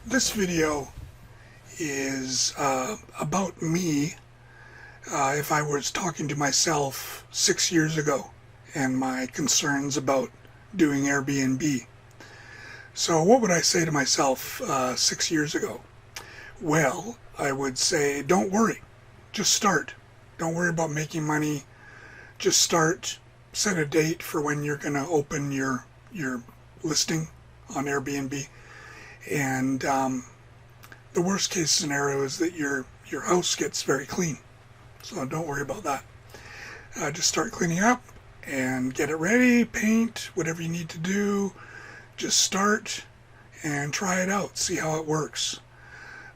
This video is about me if I was talking to myself 6 years ago and my concerns about doing Airbnb. So what would I say to myself 6 years ago? Well, I would say don't worry, just start. Don't worry about making money, just start. Set a date for when you're going to open your listing on Airbnb. And the worst case scenario is that your house gets very clean. So don't worry about that. Just start cleaning up and get it ready, paint, whatever you need to do. Just start and try it out, see how it works.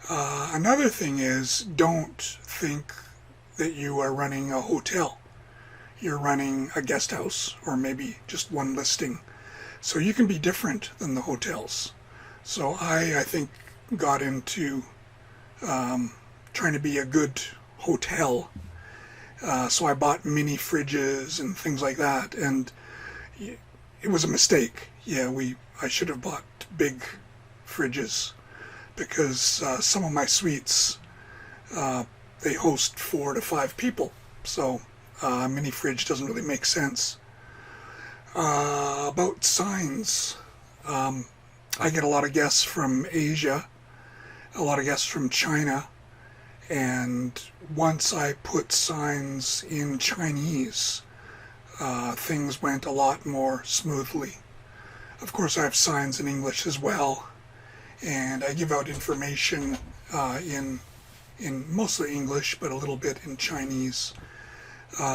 Another thing is, don't think that you are running a hotel. You're running a guest house or maybe just one listing. So you can be different than the hotels. So I think got into trying to be a good hotel. So I bought mini fridges and things like that, and it was a mistake. Yeah, I should have bought big fridges because some of my suites they host 4 to 5 people. So a mini fridge doesn't really make sense. About signs. I get a lot of guests from Asia, a lot of guests from China, and once I put signs in Chinese, things went a lot more smoothly. Of course, I have signs in English as well, and I give out information in mostly English, but a little bit in Chinese.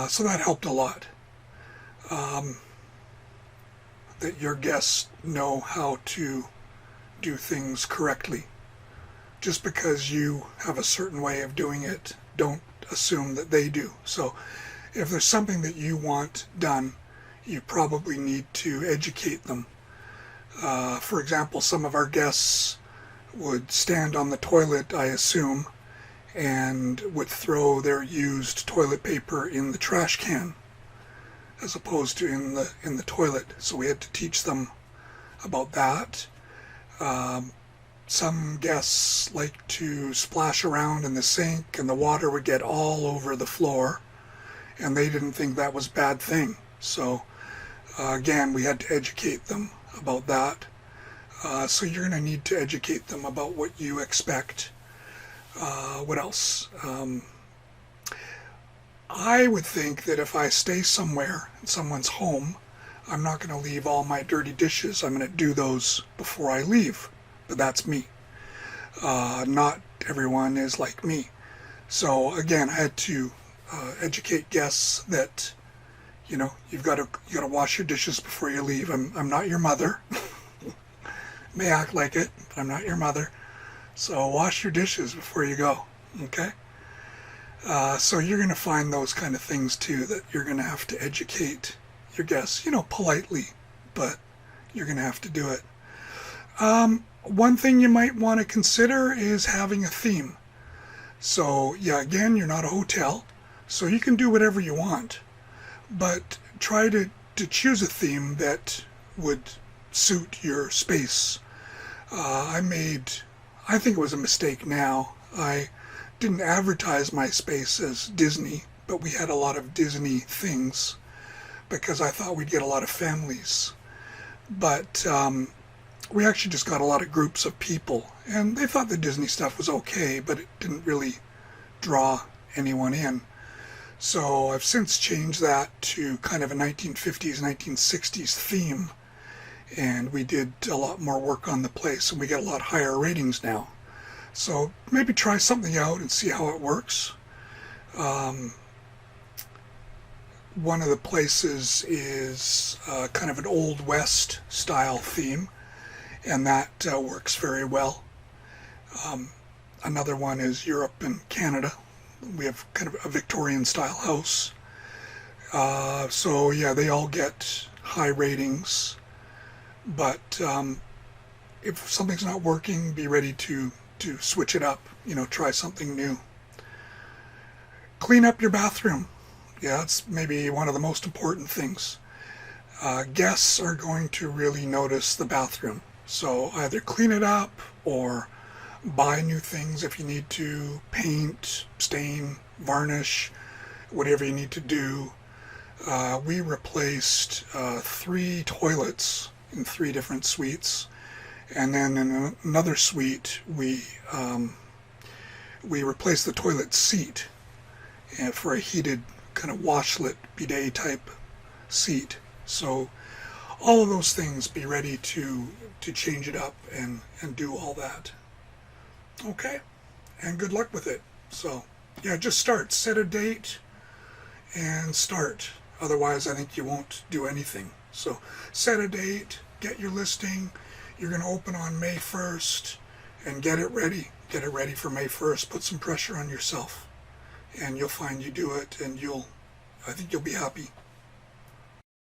So that helped a lot. That your guests know how to do things correctly. Just because you have a certain way of doing it, don't assume that they do. So if there's something that you want done, you probably need to educate them. For example, some of our guests would stand on the toilet, I assume, and would throw their used toilet paper in the trash can as opposed to in the toilet. So we had to teach them about that. Some guests like to splash around in the sink and the water would get all over the floor, and they didn't think that was a bad thing. So again, we had to educate them about that. So you're going to need to educate them about what you expect. What else? I would think that if I stay somewhere in someone's home, I'm not going to leave all my dirty dishes. I'm going to do those before I leave. But that's me. Not everyone is like me. So again, I had to educate guests that, you've got to wash your dishes before you leave. I'm not your mother. May act like it, but I'm not your mother. So wash your dishes before you go. Okay? So you're going to find those kind of things too, that you're going to have to educate your guests, politely, but you're going to have to do it. One thing you might want to consider is having a theme. So yeah, again, you're not a hotel, so you can do whatever you want, but try to choose a theme that would suit your space. I think it was a mistake now. I didn't advertise my space as Disney, but we had a lot of Disney things because I thought we'd get a lot of families. But we actually just got a lot of groups of people, and they thought the Disney stuff was okay, but it didn't really draw anyone in. So I've since changed that to kind of a 1950s, 1960s theme, and we did a lot more work on the place, and we get a lot higher ratings now. So maybe try something out and see how it works. One of the places is kind of an Old West style theme, and that works very well. Another one is Europe and Canada. We have kind of a Victorian style house. So yeah, they all get high ratings. But if something's not working, be ready to switch it up. Try something new. Clean up your bathroom. Yeah, it's maybe one of the most important things. Guests are going to really notice the bathroom. So either clean it up or buy new things if you need to, paint, stain, varnish, whatever you need to do. We replaced 3 toilets in 3 different suites, and then in another suite we replaced the toilet seat for a heated kind of washlet bidet type seat. So all of those things, be ready to change it up and do all that. Okay, and good luck with it. So yeah, just start, set a date and start. Otherwise I think you won't do anything. So set a date, get your listing. You're going to open on May 1st and get it ready. Get it ready for May 1st. Put some pressure on yourself and you'll find you do it, and I think you'll be happy.